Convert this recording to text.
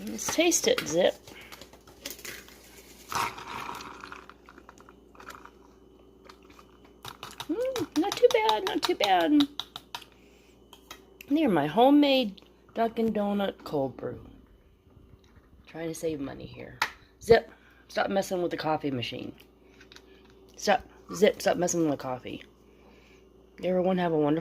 Let's taste it, Zip. Not too bad, not too bad. They're my homemade Duncan Donut Cold Brew. Trying to save money here. Zip, stop messing with the coffee machine. Stop, Zip, stop messing with the coffee. Everyone have a wonderful